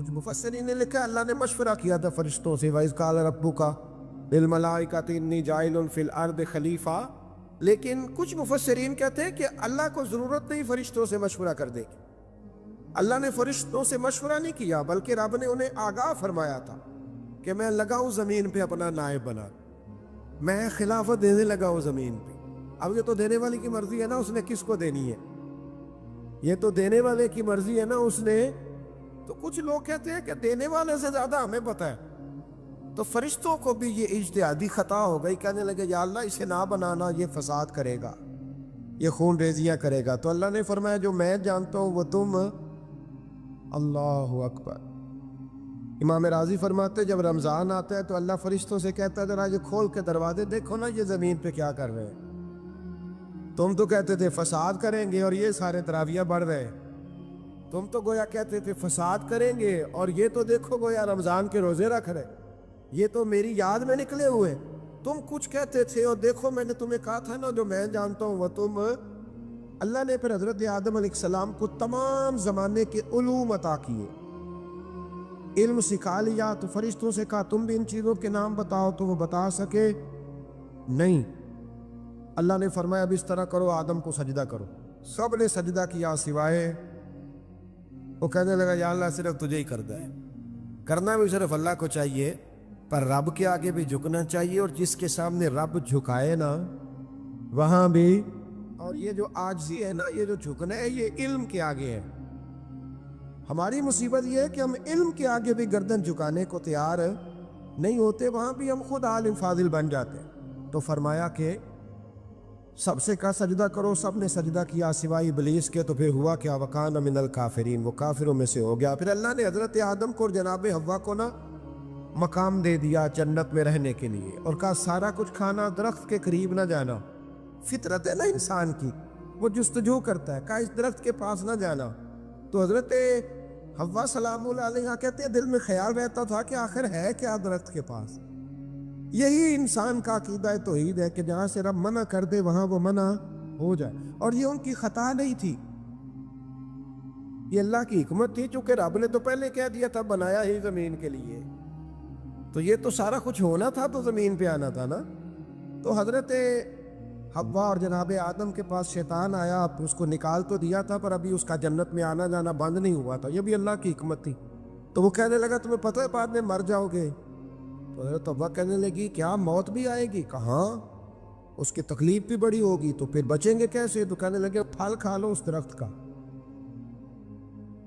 کچھ مفسرین نے لکھا اللہ نے مشورہ کیا تھا فرشتوں سے وَإِذْ قَالَ رَبُّكَ لِلْمَلَائِكَةِ إِنِّي جَاعِلٌ فِي الْأَرْضِ خَلِيفَةً، لیکن کچھ مفسرین کہتے ہیں کہ اللہ کو ضرورت نہیں فرشتوں سے مشورہ کرنے کی. اللہ نے فرشتوں سے مشورہ نہیں کیا بلکہ رب نے انہیں آگاہ فرمایا تھا کہ میں لگا ہوں زمین پہ اپنا نائب بنا، میں خلافت دینے لگا ہوں زمین پہ. اب یہ تو دینے والے کی مرضی ہے نا اس نے کس کو دینی ہے، یہ تو دینے والے کی مرضی ہے نا اس نے. تو کچھ لوگ کہتے ہیں کہ دینے والے سے زیادہ ہمیں پتہ ہے. تو فرشتوں کو بھی یہ اجتہادی خطا ہو گئی، کہنے لگے یا اللہ اسے نہ بنانا، یہ فساد کرے گا، یہ خون ریزیاں کرے گا. تو اللہ نے فرمایا جو میں جانتا ہوں وہ تم. اللہ اکبر. امام راضی فرماتے جب رمضان آتا ہے تو اللہ فرشتوں سے کہتا ہے ذرا یہ کھول کے دروازے دیکھو نا یہ زمین پہ کیا کر رہے ہیں. تم تو کہتے تھے فساد کریں گے اور یہ سارے تراویح بڑھ رہے ہیں. تم تو گویا کہتے تھے فساد کریں گے اور یہ تو دیکھو گویا رمضان کے روزے رکھ رہے، یہ تو میری یاد میں نکلے ہوئے. تم کچھ کہتے تھے اور دیکھو میں نے تمہیں کہا تھا نا جو میں جانتا ہوں وہ تم. اللہ نے پھر حضرت آدم علیہ السلام کو تمام زمانے کے علوم عطا کیے، علم سکھا لیا. تو فرشتوں سے کہا تم بھی ان چیزوں کے نام بتاؤ تو وہ بتا سکے نہیں. اللہ نے فرمایا اب اس طرح کرو آدم کو سجدہ کرو. سب نے سجدہ کیا سوائے وہ. کہنے لگا یا اللہ صرف تجھے ہی کرنا ہے، کرنا بھی صرف اللہ کو چاہیے، پر رب کے آگے بھی جھکنا چاہیے، اور جس کے سامنے رب جھکائے نا وہاں بھی. اور یہ جو عاجزی ہے نا، یہ جو جھکنا ہے یہ علم کے آگے ہے. ہماری مصیبت یہ ہے کہ ہم علم کے آگے بھی گردن جھکانے کو تیار نہیں ہوتے، وہاں بھی ہم خود عالم فاضل بن جاتے ہیں. تو فرمایا کہ سب سے کہا سجدہ کرو، سب نے سجدہ کیا سوائے ابلیس کے. تو پھر ہوا کیا وَكَانَ مِنَ الْكَافِرِينَ، وہ کافروں میں سے ہو گیا. پھر اللہ نے حضرت آدم کو اور جناب حوا کو نا مقام دے دیا جنت میں رہنے کے لیے، اور کہا سارا کچھ کھانا، درخت کے قریب نہ جانا. فطرت ہے نا انسان کی، وہ جستجو کرتا ہے، کہا اس درخت کے پاس نہ جانا. تو حضرت حوا سلام اللہ علیہ کہتے ہیں دل میں خیال رہتا تھا کہ آخر ہے کیا درخت کے پاس. یہی انسان کا عقیدہ توحید ہے کہ جہاں سے رب منع کر دے وہاں وہ منع ہو جائے. اور یہ ان کی خطا نہیں تھی، یہ اللہ کی حکمت تھی، چونکہ رب نے تو پہلے کہہ دیا تھا بنایا ہی زمین کے لیے، تو یہ تو سارا کچھ ہونا تھا تو زمین پہ آنا تھا نا. تو حضرت حوا اور جناب آدم کے پاس شیطان آیا، اس کو نکال تو دیا تھا پر ابھی اس کا جنت میں آنا جانا بند نہیں ہوا تھا، یہ بھی اللہ کی حکمت تھی. تو وہ کہنے لگا تمہیں پتہ ہے بعد میں مر جاؤ گے. تو حضرت حوا کہنے لگی کیا موت بھی آئے گی؟ کہاں، اس کی تکلیف بھی بڑی ہوگی، تو پھر بچیں گے کیسے؟ تو کہنے لگے پھل کھا لو اس درخت کا.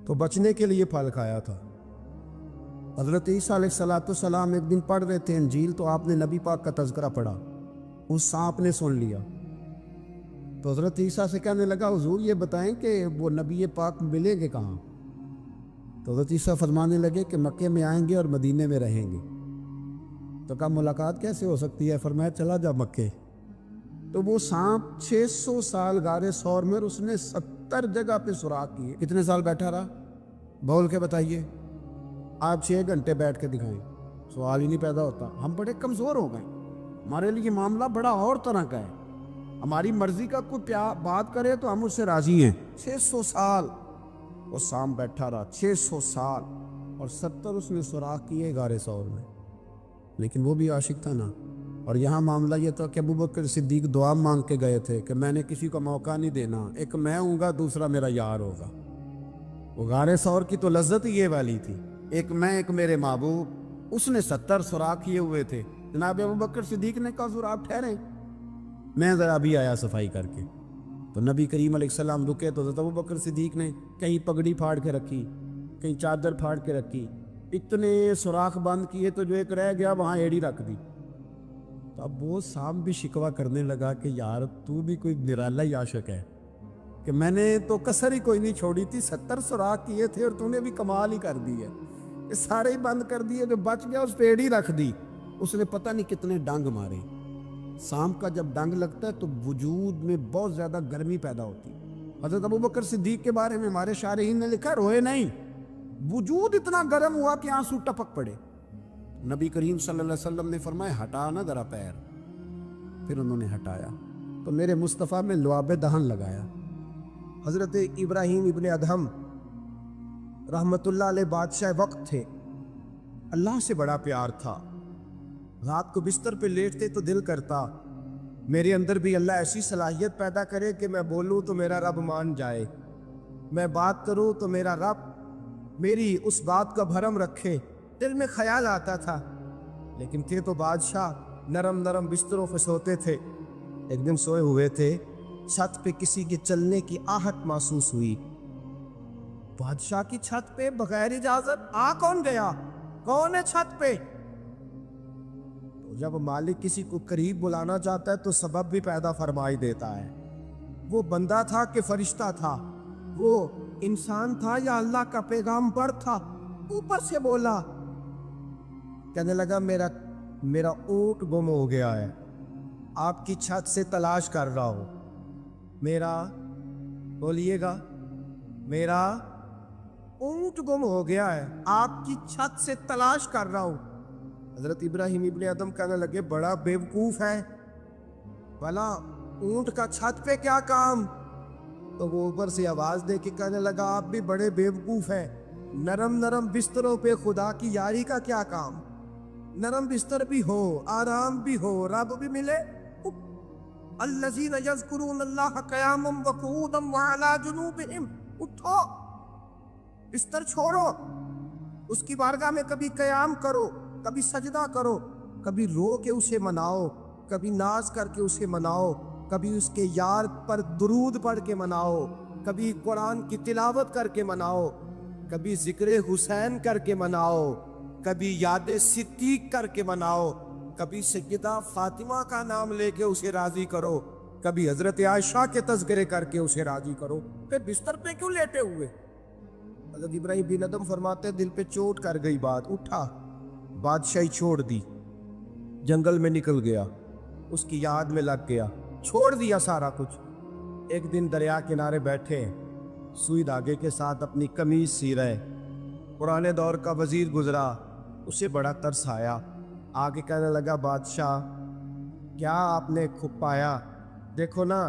تو بچنے کے لیے پھل کھایا تھا. حضرت عیسیٰ علیہ السلام ایک دن پڑھ رہے تھے انجیل، تو آپ نے نبی پاک کا تذکرہ پڑھا، اس سانپ نے سن لیا. تو حضرت عیسیٰ سے کہنے لگا حضور یہ بتائیں کہ وہ نبی پاک ملیں گے کہاں؟ تو حضرت عیسیٰ فرمانے لگے کہ مکے میں آئیں گے اور مدینے میں رہیں گے. تو کہا ملاقات کیسے ہو سکتی ہے؟ فرمایا چلا جا مکے. تو وہ سانپ 600 سال غار ثور میں، اس نے 70 جگہ پہ سوراخ کیے. کتنے سال بیٹھا رہا بول کے بتائیے؟ آپ 6 گھنٹے بیٹھ کے دکھائیں، سوال ہی نہیں پیدا ہوتا. ہم بڑے کمزور ہو گئے، ہمارے لیے معاملہ بڑا اور طرح کا ہے. ہماری مرضی کا کوئی بات کرے تو ہم اس سے راضی ہیں. 600 سال وہ سانپ بیٹھا رہا، 600 سال، اور 70 اس نے سوراخ کیے غار ثور میں. لیکن وہ بھی عاشق تھا نا. اور یہاں معاملہ یہ تھا کہ ابوبکر صدیق دعا مانگ کے گئے تھے کہ میں نے کسی کو موقع نہیں دینا، ایک میں ہوں گا دوسرا میرا یار ہوگا. وہ غار ثور کی تو لذت ہی یہ والی تھی، ایک میں ایک میرے محبوب. اس نے 70 سوراخ کیے ہوئے تھے. جناب ابوبکر صدیق نے کہا حضور آپ ٹھہریں، میں ذرا بھی آیا صفائی کر کے. تو نبی کریم علیہ السلام رکے تو حضرت ابوبکر صدیق نے کہیں پگڑی پھاڑ کے رکھی، کہیں چادر پھاڑ کے رکھی، اتنے سوراخ بند کیے تو جو ایک رہ گیا وہاں ایڑی رکھ دی. تو اب وہ سانپ بھی شکوہ کرنے لگا کہ یار تو بھی کوئی نرالا ہی عاشق ہے کہ میں نے تو کسر ہی کوئی نہیں چھوڑی تھی، 70 سوراخ کیے تھے اور تو نے بھی کمال ہی کر دی ہے، یہ سارے ہی بند کر دیے، جو بچ گیا اس پہ ایڑی رکھ دی. اس نے پتہ نہیں کتنے ڈنگ مارے. سانپ کا جب ڈنگ لگتا ہے تو وجود میں بہت زیادہ گرمی پیدا ہوتی. حضرت ابوبکر صدیق کے بارے میں ہمارے شارحین نے لکھا روئے نہیں، وجود اتنا گرم ہوا کہ آنسو ٹپک پڑے. نبی کریم صلی اللہ علیہ وسلم نے فرمایا ہٹا نا ذرا پیر. پھر انہوں نے ہٹایا تو میرے مصطفیٰ میں لعاب دہن لگایا. حضرت ابراہیم ابن ادہم رحمت اللہ علیہ بادشاہ وقت تھے، اللہ سے بڑا پیار تھا۔ رات کو بستر پہ لیٹتے تو دل کرتا میرے اندر بھی اللہ ایسی صلاحیت پیدا کرے کہ میں بولوں تو میرا رب مان جائے، میں بات کروں تو میرا رب میری اس بات کا بھرم رکھے۔ دل میں خیال آتا تھا، لیکن تھے تو بادشاہ نرم نرم بستروں پہ سوتے تھے۔ ایک دن سوئے ہوئے تھے، چھت پہ کسی کے چلنے کی آہٹ محسوس ہوئی۔ بادشاہ کی چھت پہ بغیر اجازت کون گیا؟ کون ہے چھت پہ؟ تو جب مالک کسی کو قریب بلانا چاہتا ہے تو سبب بھی پیدا فرمائی دیتا ہے۔ وہ بندہ تھا کہ فرشتہ تھا، وہ انسان تھا یا اللہ کا پیغامبر تھا؟ اوپر سے بولا، کہنے لگا میرا اونٹ گم ہو گیا ہے، آپ کی چھت سے تلاش کر رہا ہوں۔ بولیے گا، میرا اونٹ گم ہو گیا ہے، آپ کی چھت سے تلاش کر رہا ہوں۔ حضرت ابراہیم ابن ادم کہنے لگے بڑا بیوقوف ہے، بھلا اونٹ کا چھت پہ کیا کام؟ تو وہ اوپر سے آواز دے کے کہنے لگا آپ بھی بڑے بیوقوف ہیں، نرم نرم بستروں پہ خدا کی یاری کا کیا کام؟ نرم بستر بھی ہو، آرام بھی ہو، رب بھی ملے۔ الذین یذکرون اللہ قیاما وقعودا وعلی جنوبہم، اٹھو، بستر چھوڑو، اس کی بارگاہ میں کبھی قیام کرو، کبھی سجدہ کرو، کبھی رو کے اسے مناؤ، کبھی ناز کر کے اسے مناؤ، کبھی اس کے یار پر درود پڑھ کے مناؤ، کبھی قرآن کی تلاوت کر کے مناؤ، کبھی ذکر حسین کر کے مناؤ، کبھی یاد صدیق کر کے مناؤ، کبھی سیدہ فاطمہ کا نام لے کے اسے راضی کرو، کبھی حضرت عائشہ کے تذکرے کر کے اسے راضی کرو، پھر بستر پہ کیوں لیٹے ہوئے؟ حضرت ابراہیم بن ادم فرماتے دل پہ چوٹ کر گئی بات، اٹھا، بادشاہی چھوڑ دی، جنگل میں نکل گیا، اس کی یاد میں لگ گیا، چھوڑ دیا سارا کچھ۔ ایک دن دریا کنارے بیٹھے، سوئی دھاگے کے ساتھ اپنی قمیض سی رہے، پرانے دور کا وزیر گزرا، اسے بڑا ترس آیا، آگے کہنے لگا بادشاہ کیا آپ نے کھپ پایا؟ دیکھو نا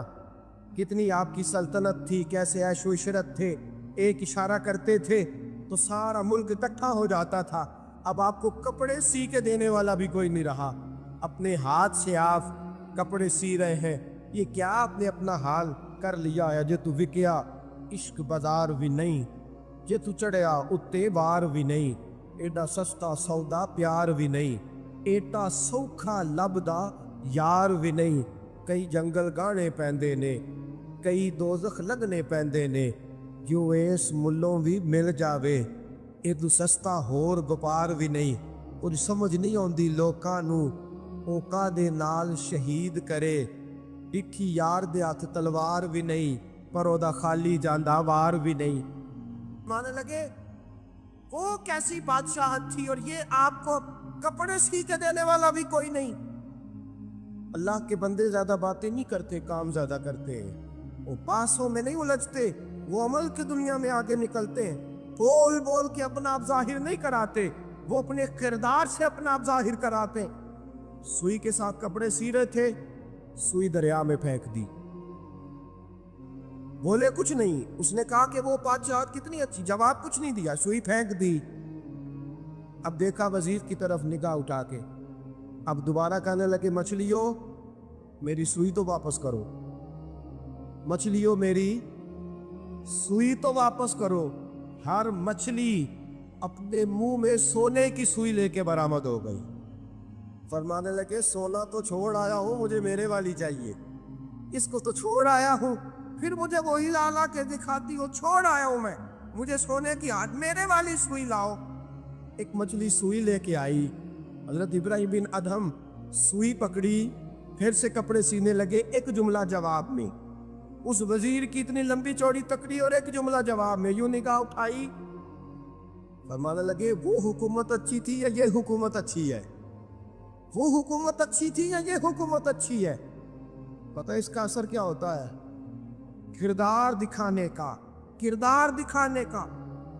کتنی آپ کی سلطنت تھی، کیسے عیش و عشرت تھے، ایک اشارہ کرتے تھے تو سارا ملک اکٹھا ہو جاتا تھا، اب آپ کو کپڑے سی کے دینے والا بھی کوئی نہیں رہا، اپنے ہاتھ سے آپ کپڑے سی رہے ہیں، یہ کیا آپ نے اپنا حال کر لیا ہے؟ جے تو وکیا عشق بازار بھی نہیں، جے تو چڑھیا اتے بار بھی نہیں، ایڈا سستا سودا پیار بھی نہیں، ایٹا سوکھا لبدا یار بھی نہیں، کئی جنگل گانے پیندے نے، کئی دوزخ لگنے پیندے نے، جو اس ملوں بھی مل جاوے، ایڈو سستا ہور وپار بھی نہیں، کچھ سمجھ نہیں آندی لوکاں نوں، اوکا دے نال شہید کرے، ڈٹھی یار دے ہاتھ تلوار بھی نہیں، پر او دا خالی جاندہ وار بھی نہیں۔ مانے لگے وہ کیسی بادشاہت تھی اور یہ آپ کو کپڑے سی کے دینے والا بھی کوئی نہیں۔ اللہ کے بندے زیادہ باتیں نہیں کرتے، کام زیادہ کرتے ہیں، وہ پاسوں میں نہیں الجھتے، وہ عمل کی دنیا میں آگے نکلتے ہیں، بول بول کے اپنا آپ ظاہر نہیں کراتے، وہ اپنے کردار سے اپنا آپ ظاہر کراتے ہیں۔ سوئی کے ساتھ کپڑے سی رہے تھے، سوئی دریا میں پھینک دی، بولے کچھ نہیں، اس نے کہا کہ وہ بادشاہت کتنی اچھی، جواب کچھ نہیں دیا، سوئی پھینک دی۔ اب دیکھا وزیر کی طرف نگاہ اٹھا کے، اب دوبارہ کہنے لگے مچھلیوں میری سوئی تو واپس کرو، مچھلیوں میری سوئی تو واپس کرو۔ ہر مچھلی اپنے منہ میں سونے کی سوئی لے کے برآمد ہو گئی، فرمانے لگے سونا تو چھوڑ آیا ہوں، مجھے میرے والی چاہیے، اس کو تو چھوڑ آیا ہوں، پھر مجھے وہی لا لا کے دکھاتی ہو، چھوڑ آیا ہوں میں، مجھے سونے کی ہاتھ میرے والی سوئی لاؤ۔ ایک مچھلی سوئی لے کے آئی، حضرت ابراہیم بن ادہم سوئی پکڑی، پھر سے کپڑے سینے لگے، ایک جملہ جواب میں، اس وزیر کی اتنی لمبی چوڑی تکڑی اور ایک جملہ جواب میں، یوں نگاہ اٹھائی، فرمانے لگے وہ حکومت اچھی تھی یا یہ حکومت اچھی ہے؟ وہ حکومت اچھی تھی یا یہ حکومت اچھی ہے؟ پتہ اس کا اثر کیا ہوتا ہے؟ کردار دکھانے کا، کردار دکھانے کا،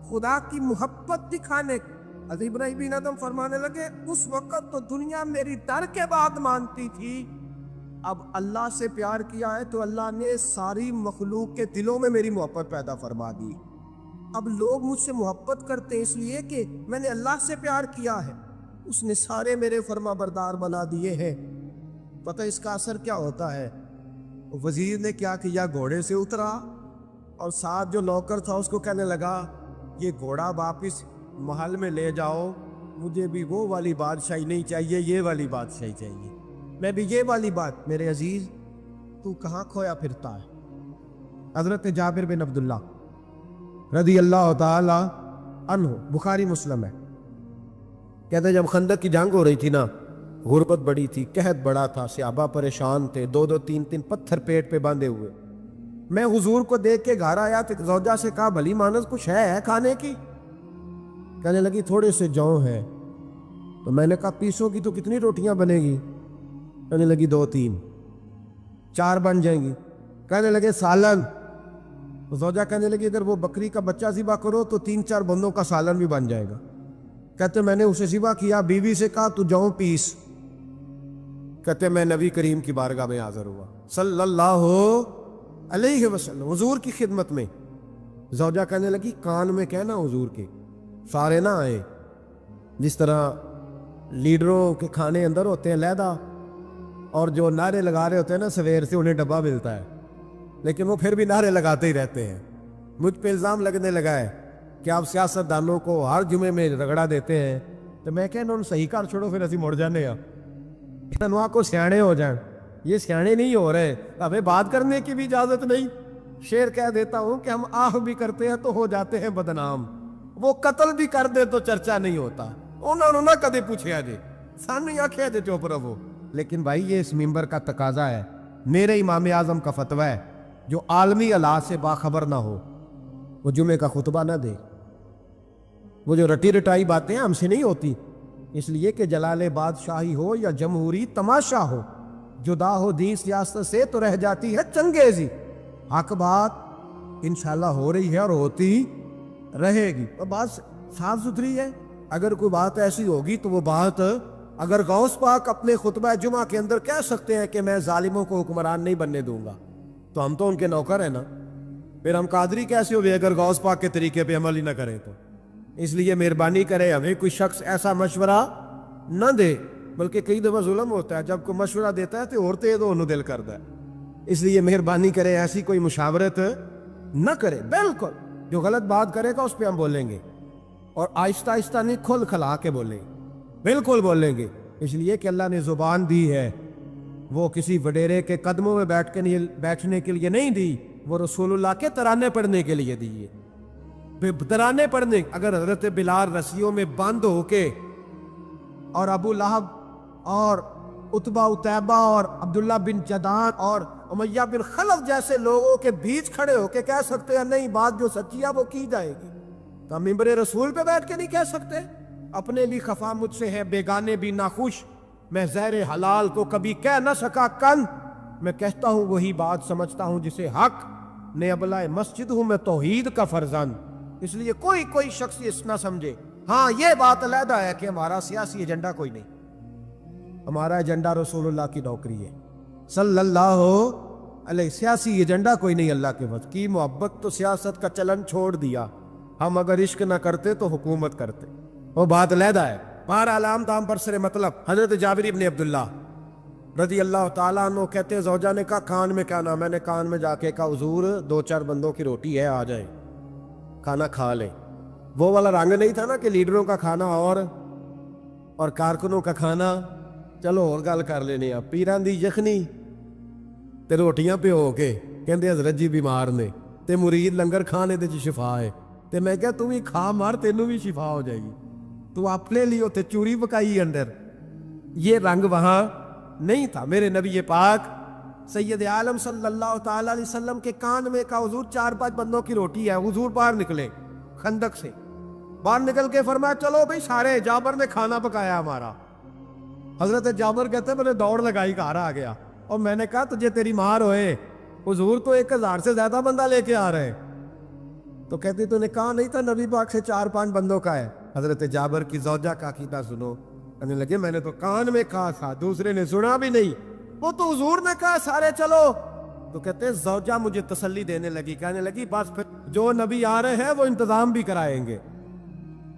خدا کی محبت دکھانے کا۔ حضرت ابراہیم بن ادم فرمانے لگے اس وقت تو دنیا میری ڈر کے بعد مانتی تھی، اب اللہ سے پیار کیا ہے تو اللہ نے ساری مخلوق کے دلوں میں میری محبت پیدا فرما دی، اب لوگ مجھ سے محبت کرتے ہیں اس لیے کہ میں نے اللہ سے پیار کیا ہے، اس نے سارے میرے فرما بردار بنا دیے ہیں۔ پتہ اس کا اثر کیا ہوتا ہے؟ وزیر نے کیا کیا، گھوڑے سے اترا اور ساتھ جو نوکر تھا اس کو کہنے لگا یہ گھوڑا واپس محل میں لے جاؤ، مجھے بھی وہ والی بادشاہی نہیں چاہیے، یہ والی بادشاہی چاہیے، میں بھی یہ والی بات۔ میرے عزیز، تو کہاں کھویا پھرتا ہے؟ حضرت جابر بن عبداللہ رضی اللہ تعالی عنہ، بخاری مسلم ہے، کہتے ہیں جب خندق کی جنگ ہو رہی تھی نا، غربت بڑی تھی، قحط بڑا تھا، صحابہ پریشان تھے، دو دو تین تین پتھر پیٹ پہ باندھے ہوئے۔ میں حضور کو دیکھ کے گھر آیا تو زوجہ سے کہا بھلی مانس کچھ ہے کھانے کی؟ کہنے لگی تھوڑے سے جو ہے۔ تو میں نے کہا پیسوں کی تو کتنی روٹیاں بنے گی؟ کہنے لگی 2-3، 4 بن جائیں گی۔ کہنے لگے سالن، تو زوجہ کہنے لگی اگر وہ بکری کا بچہ ذبح کرو تو 3-4 بندوں کا سالن بھی بن جائے گا۔ کہتے میں نے اسے ذبح کیا، بیوی سے کہا تو جاؤ پیس۔ کہتے میں نبی کریم کی بارگاہ میں حاضر ہوا صلی اللہ علیہ وسلم، حضور کی خدمت میں۔ زوجہ کہنے لگی کان میں کہنا حضور کے، سارے نہ آئے، جس طرح لیڈروں کے کھانے اندر ہوتے ہیں علیحدہ، اور جو نعرے لگا رہے ہوتے ہیں نا سویر سے انہیں ڈبہ ملتا ہے، لیکن وہ پھر بھی نعرے لگاتے ہی رہتے ہیں۔ مجھ پہ الزام لگنے لگا ہے کہ آپ سیاست دانوں کو ہر جمعے میں رگڑا دیتے ہیں، تو میں کہنا انہوں صحیح کر چھوڑو، پھر اسی مڑ جانے تنوا کو سیانے ہو جائیں۔ یہ سیانے نہیں ہو رہے، ہمیں بات کرنے کی بھی اجازت نہیں۔ شعر کہہ دیتا ہوں کہ ہم آہ بھی کرتے ہیں تو ہو جاتے ہیں بدنام، وہ قتل بھی کر دے تو چرچا نہیں ہوتا۔ انہوں نے کدے پوچھا جی، سانو آخیا جی چپ رہو۔ لیکن بھائی یہ اس ممبر کا تقاضا ہے، میرے امام اعظم کا فتویٰ ہے، جو عالمی حالات سے باخبر نہ ہو وہ جمعے کا خطبہ نہ دے۔ وہ جو رٹی رٹائی باتیں ہم سے نہیں ہوتی، اس لیے کہ جلال بادشاہی ہو یا جمہوری تماشا ہو، جدا ہو دین سیاست سے تو رہ جاتی ہے چنگیزی۔ حق بات انشاءاللہ ہو رہی ہے اور ہوتی رہے گی، اور بات صاف ستھری ہے۔ اگر کوئی بات ایسی ہوگی تو وہ بات اگر غوث پاک اپنے خطبہ جمعہ کے اندر کہہ سکتے ہیں کہ میں ظالموں کو حکمران نہیں بننے دوں گا، تو ہم تو ان کے نوکر ہیں نا، پھر ہم قادری کیسے ہوئے اگر غوث پاک کے طریقے پہ عمل ہی نہ کریں تو؟ اس لیے مہربانی کرے ہمیں کوئی شخص ایسا مشورہ نہ دے، بلکہ کئی دفعہ ظلم ہوتا ہے، جب کوئی مشورہ دیتا ہے تو عورتیں تو انہوں دل کرتا ہے۔ اس لیے مہربانی کرے ایسی کوئی مشاورت نہ کرے، بالکل جو غلط بات کرے گا اس پہ ہم بولیں گے، اور آہستہ آہستہ نہیں، کھل کھلا کے بولیں گے، بالکل بولیں گے، اس لیے کہ اللہ نے زبان دی ہے، وہ کسی وڈیرے کے قدموں میں بیٹھنے کے لیے نہیں دی، وہ رسول اللہ کے ترانے پڑھنے کے لیے دی ہے۔ ترانے پڑھنے، اگر حضرت بلال رسیوں میں بند ہو کے اور ابو لہب اور عتبہ اتیبہ اور عبداللہ بن جدان اور امیہ بن خلف جیسے لوگوں کے بیچ کھڑے ہو کے کہہ سکتے ہیں نہیں بات جو سچی ہے وہ کی جائے گی، تو ہم ممبر رسول پہ بیٹھ کے نہیں کہہ سکتے؟ اپنے بھی خفا مجھ سے ہے، بیگانے بھی ناخوش، میں زہر حلال کو کبھی کہہ نہ سکا کن، میں کہتا ہوں وہی بات سمجھتا ہوں جسے حق نے ابلائے مسجد ہوں میں توحید کا فرزند۔ اس لیے کوئی شخص اس نہ سمجھے، ہاں یہ بات علیحدہ ہے کہ ہمارا سیاسی ایجنڈا کوئی نہیں، ہمارا ایجنڈا رسول اللہ کی نوکری ہے صلی اللہ علیہ، سیاسی ایجنڈا کوئی نہیں۔ اللہ کے وقت کی محبت تو سیاست کا چلن چھوڑ دیا، ہم اگر عشق نہ کرتے تو حکومت کرتے، وہ بات علیحدہ ہے۔ بہرحال عام دام پر سر مطلب، حضرت جابر بن عبداللہ رضی اللہ تعالیٰ عنہ کہتے زوجہ نے کہا کان میں کیا نام، میں نے کان میں جا کے کہا حضور 2-4 بندوں کی روٹی ہے، آ جائیں کھانا کھا لیں۔ وہ والا رنگ نہیں تھا نا کہ لیڈروں کا کھانا اور کارکنوں کا کھانا چلو اور گل کر لینے، پیران دی یخنی تے روٹیاں پہ ہو کے کہندے حضرت جی بیمار نے تے مرید لنگر کھانے دے شفا ہے، تے میں کہا تم ہی کھا مار تینوں بھی شفا ہو جائے گی، تو اپنے لیے تے چوری پکائی اندر، یہ رنگ وہاں نہیں تھا۔ میرے نبی پاک سید عالم صلی اللہ تعالی علیہ وسلم کے کان میں کہا حضور 4-5 بندوں کی روٹی ہے، حضور باہر نکلے خندق سے، باہر نکل کے فرمایا چلو بھائی سارے، جابر نے کھانا پکایا ہمارا۔ حضرت جابر کہتے ہیں میں نے دوڑ لگائی، گھر آ گیا، اور میں نے کہا تجھے تیری مار ہوئے، حضور تو 1000 سے زیادہ بندہ لے کے آ رہے، تو کہتی تو نے کہا نہیں تھا نبی پاک سے 4-5 بندوں کا ہے۔ حضرت جابر کی زوجہ کا عقیدہ سنو، کہنے لگے میں نے تو کان میں کہا تھا، دوسرے نے سنا بھی نہیں، وہ تو حضور نے کہا سارے چلو، تو کہتے ہیں زوجہ مجھے تسلی دینے لگی، کہنے لگی بس پھر جو نبی آ رہے ہیں وہ انتظام بھی کرائیں گے،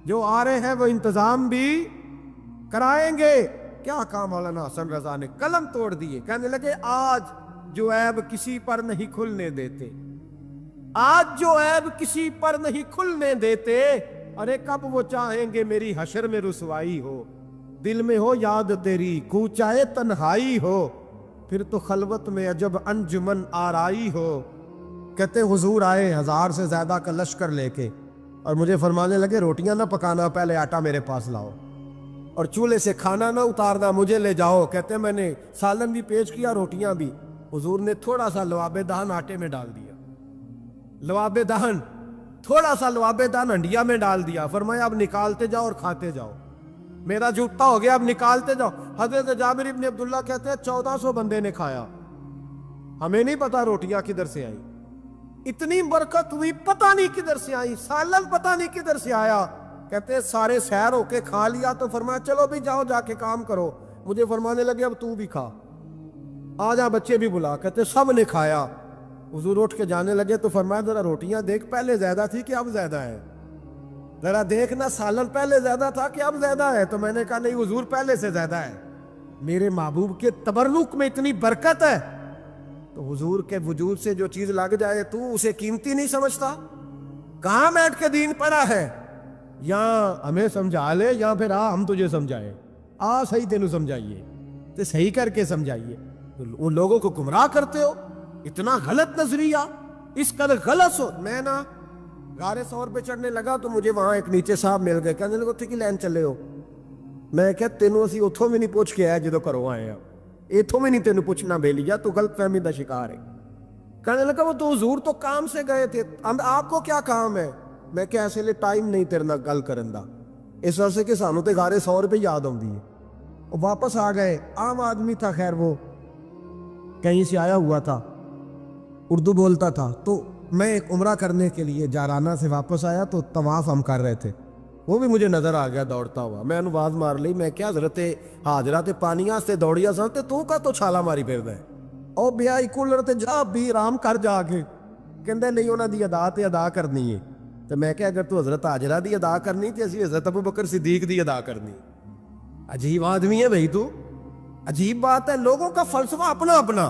جو آ رہے ہیں وہ انتظام بھی کرائیں گے۔ کیا کہا مولانا حسن رضا نے، قلم توڑ دیے، کہنے لگے آج جو عیب کسی پر نہیں کھلنے دیتے، آج جو عیب کسی پر نہیں کھلنے دیتے، ارے کب وہ چاہیں گے میری حشر میں رسوائی ہو، دل میں ہو یاد تیری کوچائے تنہائی ہو، پھر تو خلوت میں عجب انجمن آرائی ہو۔ کہتے حضور آئے 1000 سے زیادہ کا لشکر لے کے، اور مجھے فرمانے لگے روٹیاں نہ پکانا، پہلے آٹا میرے پاس لاؤ، اور چولہے سے کھانا نہ اتارنا، مجھے لے جاؤ۔ کہتے میں نے سالن بھی پیش کیا، روٹیاں بھی۔ حضور نے تھوڑا سا لواب دہن آٹے میں ڈال دیا، لواب دہن، تھوڑا سا لواب دہن ہنڈیا میں ڈال دیا، فرمایا اب نکالتے جاؤ اور کھاتے جاؤ، میرا جھوٹا ہو گیا، اب نکالتے جاؤ۔ حضرت جابر ابن عبداللہ کہتے ہیں 1400 بندے نے کھایا، ہمیں نہیں پتا روٹیاں کدھر سے آئی، اتنی برکت ہوئی پتہ نہیں کدھر سے آئی، سالن پتہ نہیں کدھر سے آیا۔ کہتے ہیں سارے سیر ہو کے کھا لیا تو فرمایا چلو بھی جاؤ جا کے کام کرو، مجھے فرمانے لگے اب تو بھی کھا، آ جا بچے بھی بلا۔ کہتے سب نے کھایا، حضور اٹھ کے جانے لگے تو فرمایا ذرا روٹیاں دیکھ، پہلے زیادہ تھی کہ اب زیادہ ہے، ذرا دیکھنا سالن پہلے زیادہ تھا کہ اب زیادہ ہے۔ تو میں نے کہا نہیں حضور پہلے سے زیادہ ہے، میرے محبوب کے تبرک میں اتنی برکت ہے۔ تو حضور کے وجود سے جو چیز لگ جائے تو اسے قیمتی نہیں سمجھتا؟ کہاں بیٹھ کے دین پڑھا ہے؟ یا ہمیں سمجھا لے یا پھر ہم تجھے سمجھائے، صحیح تینوں سمجھائیے تو صحیح کر کے سمجھائیے۔ ان لوگوں کو گمراہ کرتے ہو، اتنا غلط نظریہ، اس قدر غلط ہو۔ میں نا غار ثور پہ چڑھنے لگا تو مجھے وہاں ایک نیچے صاحب مل گئے، کہنے لگے اتھے کی لین چلے ہو؟ میں کہ تینوں اسی اتھوں میں نہیں پوچھ کے آیا جدو کرو آئے ہیں، اتھوں میں نہیں تینوں پوچھنا بے لیا، تو غلط فہمی دا شکار ہے۔ کہنے لگا وہ تو حضور تو کام سے گئے تھے، آپ کو کیا کام ہے؟ میں کہ ایسے لئے ٹائم نہیں تیرنا گل کرن دا، اس وجہ سے کہ سانوں تے غار ثور پہ یاد ہوں دی ہے۔ وہ واپس آ گئے، عام آدمی تھا، خیر وہ کہیں سے آیا ہوا تھا، اردو بولتا تھا۔ تو میں ایک عمرہ کرنے کے لیے جارانہ سے واپس آیا تو طواف ہم کر رہے تھے، وہ بھی مجھے نظر آ گیا دوڑتا ہوا، میں انہوں آواز مار لی، میں کیا حضرت حاضرہ تے پانیاں سے دوڑیا سن تو کا تو چھالا ماری پھر دے او بیائی کولر تے جا بھی رام کر جا کے، کہندے نہیں انہاں دی ادا تے ادا کرنی ہے۔ تو میں کہ اگر تو حضرت حاجرہ دی ادا کرنی تے اسی حضرت ابوبکر صدیق دی ادا کرنی۔ عجیب آدمی ہے بھائی تو، عجیب بات ہے، لوگوں کا فلسفہ اپنا اپنا،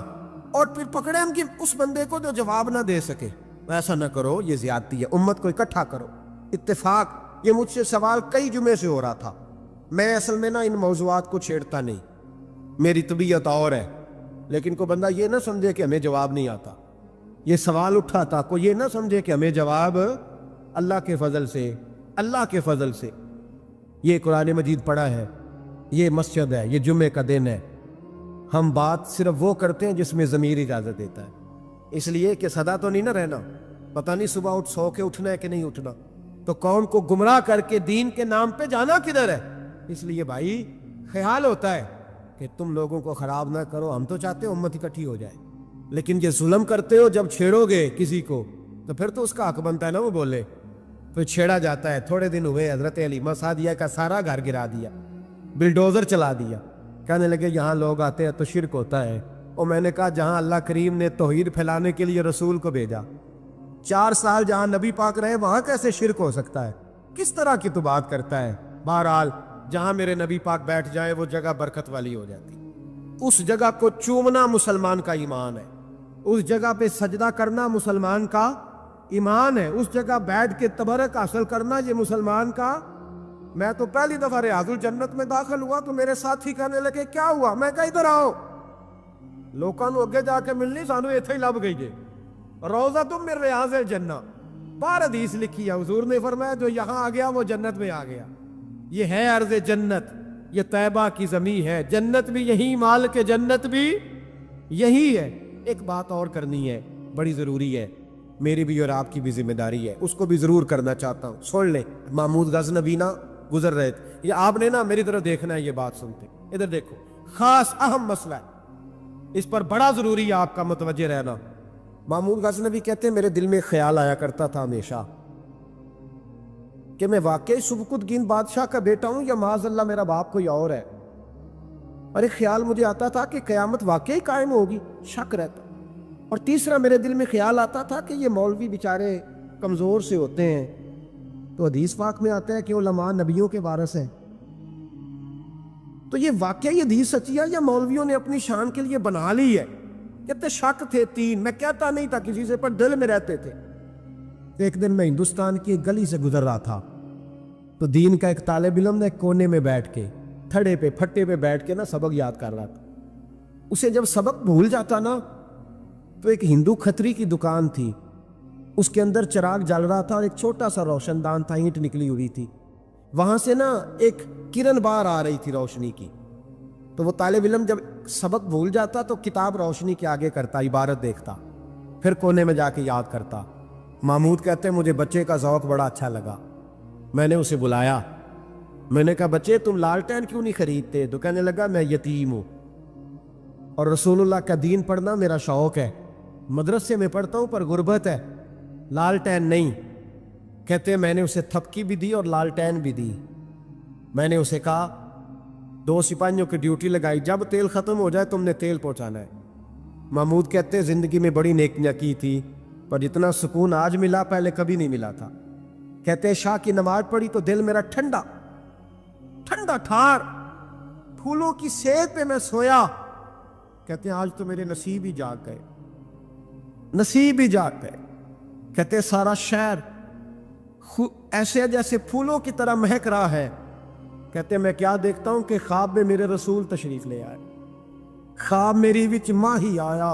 اور پھر پکڑے ہم کہ اس بندے کو جو جواب نہ دے سکے۔ ایسا نہ کرو، یہ زیادتی ہے، امت کو اکٹھا کرو، اتفاق۔ یہ مجھ سے سوال کئی جمعے سے ہو رہا تھا، میں اصل میں نا ان موضوعات کو چھیڑتا نہیں، میری طبیعت اور ہے، لیکن کوئی بندہ یہ نہ سمجھے کہ ہمیں جواب نہیں آتا۔ یہ سوال اٹھا تھا، کوئی یہ نہ سمجھے کہ ہمیں جواب اللہ کے فضل سے، اللہ کے فضل سے۔ یہ قرآن مجید پڑھا ہے، یہ مسجد ہے، یہ جمعے کا دن ہے، ہم بات صرف وہ کرتے ہیں جس میں ضمیر اجازت دیتا ہے، اس لیے کہ سدا تو نہیں نہ رہنا، پتہ نہیں صبح اٹھ سو کے اٹھنا ہے کہ نہیں اٹھنا، تو قوم کو گمراہ کر کے دین کے نام پہ جانا کدھر ہے؟ اس لیے بھائی خیال ہوتا ہے کہ تم لوگوں کو خراب نہ کرو، ہم تو چاہتے ہیں امت اکٹھی ہو جائے، لیکن یہ ظلم کرتے ہو، جب چھیڑو گے کسی کو تو پھر تو اس کا حق بنتا ہے نا وہ بولے، پھر چھیڑا جاتا ہے۔ تھوڑے دن ہوئے حضرت حلیمہ سعدیہ کا سارا گھر گرا دیا، بلڈوزر چلا دیا، کہنے لگے یہاں لوگ آتے ہیں تو شرک ہوتا ہے۔ اور میں نے کہا جہاں اللہ کریم نے توحید پھیلانے کے لیے رسول کو بھیجا، 4 سال جہاں نبی پاک رہے، وہاں کیسے شرک ہو سکتا ہے؟ کس طرح کی تو بات کرتا ہے؟ بہرحال جہاں میرے نبی پاک بیٹھ جائے وہ جگہ برکت والی ہو جاتی، اس جگہ کو چومنا مسلمان کا ایمان ہے، اس جگہ پہ سجدہ کرنا مسلمان کا ایمان ہے، اس جگہ بیٹھ کے تبرک حاصل کرنا یہ مسلمان کا۔ میں تو پہلی دفعہ ریاض الجنت میں داخل ہوا تو میرے ساتھی کہنے لگے کیا ہوا؟ میں کہا ادھر آؤ، لوکاں نو اگے جا کے ملنی، سانو ایتھے ہی لب گئی جے، روضۃ من ریاض الجنہ، بار حدیث لکھی ہے، حضور نے فرمایا جو یہاں آ گیا وہ جنت میں آ گیا۔ یہ ہے عرض جنت، یہ طیبہ کی زمین ہے، جنت بھی یہی، مال کے جنت بھی یہی ہے۔ ایک بات اور کرنی ہے، بڑی ضروری ہے، میری بھی اور آپ کی بھی ذمہ داری ہے، اس کو بھی ضرور کرنا چاہتا ہوں، سن لیں۔ محمود غزنوی نا گزر رہے تھے، یہ آپ نے نا میری طرف دیکھنا ہے، یہ بات سنتے ادھر دیکھو، خاص اہم مسئلہ ہے، اس پر بڑا ضروری ہے آپ کا متوجہ رہنا۔ محمود غزنوی کہتے ہیں میرے دل میں خیال آیا کرتا تھا ہمیشہ کہ میں واقعی سبکتگین بادشاہ کا بیٹا ہوں یا معاذ اللہ میرا باپ کوئی اور ہے، اور ایک خیال مجھے آتا تھا کہ قیامت واقعی قائم ہوگی، شک رہتا، اور تیسرا میرے دل میں خیال آتا تھا کہ یہ مولوی بیچارے کمزور سے ہوتے ہیں، تو حدیث پاک میں آتا ہے کہ علماء نبیوں کے وارث ہیں، تو یہ واقعی حدیث سچی ہے یا مولویوں نے اپنی شان کے لیے بنا لی ہے؟ کہتے شک تھے تین، میں کہتا نہیں تھا کسی سے، پر دل میں رہتے تھے۔ ایک دن میں ہندوستان کی ایک گلی سے گزر رہا تھا، تو دین کا ایک طالب علم نے کونے میں بیٹھ کے تھڑے پہ پھٹے پہ بیٹھ کے سبق یاد کر رہا تھا۔ اسے جب سبق بھول جاتا تو ایک ہندو کھتری کی دکان تھی، اس کے اندر چراغ جل رہا تھا اور ایک چھوٹا سا روشن دان تھا، اینٹ نکلی ہوئی تھی، وہاں سے ایک کرن بار آ رہی تھی روشنی کی۔ تو وہ طالب علم جب سبق بھول جاتا تو کتاب روشنی کے آگے کرتا، عبارت دیکھتا، پھر کونے میں جا کے یاد کرتا۔ محمود کہتے مجھے بچے کا ذوق بڑا اچھا لگا، میں نے اسے بلایا، میں نے کہا بچے تم لالٹین کیوں نہیں خریدتے؟ تو کہنے لگا میں یتیم ہوں اور رسول اللہ کا دین پڑھنا میرا شوق ہے، مدرسے میں پڑھتا ہوں پر غربت ہے، لالٹین نہیں۔ کہتے میں نے اسے تھپکی بھی دی اور لالٹین بھی دی۔ میں نے اسے کہا 2 سپاہیوں کی ڈیوٹی لگائی، جب تیل ختم ہو جائے تم نے تیل پہنچانا ہے۔ محمود کہتے زندگی میں بڑی نیکیاں کی تھی پر جتنا سکون آج ملا پہلے کبھی نہیں ملا تھا۔ کہتے شاہ کی نماز پڑھی تو دل میرا ٹھنڈا ٹھنڈا ٹھار، پھولوں کی سیت پہ میں سویا۔ کہتے ہیں آج تو میرے نصیب ہی جاگ گئے، نصیب ہی جاگ گئے۔ کہتے سارا شہر ایسے جیسے پھولوں کی طرح مہک رہا ہے۔ کہتے میں کیا دیکھتا ہوں کہ خواب میں میرے رسول تشریف لے آئے، خواب میری وچ ماہی آیا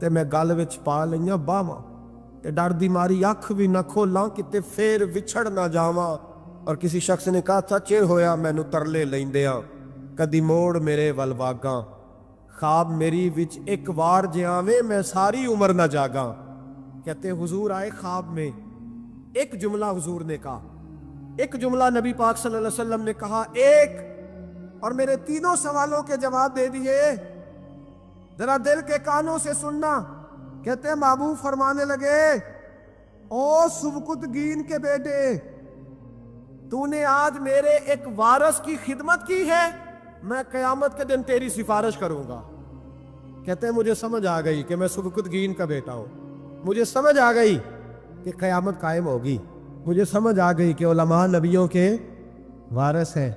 تے میں گل وچ پا لئیاں باواں تے ڈر دی ماری اکھ بھی نہ کھولاں کتے پھر وچھڑ نہ جاواں۔ اور کسی شخص نے کہا تھا چر ہویا مینوں ترلے لیندیاں کدی موڑ میرے ول واگاں، خواب میری وچ ایک وار جے آویں میں ساری عمر نہ جاگاں۔ کہتے حضور آئے خواب میں، ایک جملہ حضور نے کہا، ایک جملہ نبی پاک صلی اللہ علیہ وسلم نے کہا ایک، اور میرے تینوں سوالوں کے جواب دے دیے، ذرا دل کے کانوں سے سننا۔ کہتے محبوب فرمانے لگے او سبکتگین کے بیٹے، تو نے آج میرے ایک وارث کی خدمت کی ہے، میں قیامت کے دن تیری سفارش کروں گا۔ کہتے ہیں مجھے سمجھ آ گئی کہ میں سبکتگین کا بیٹا ہوں، مجھے سمجھ آ گئی کہ قیامت قائم ہوگی، مجھے سمجھ آ گئی کہ علماء نبیوں کے وارث ہیں۔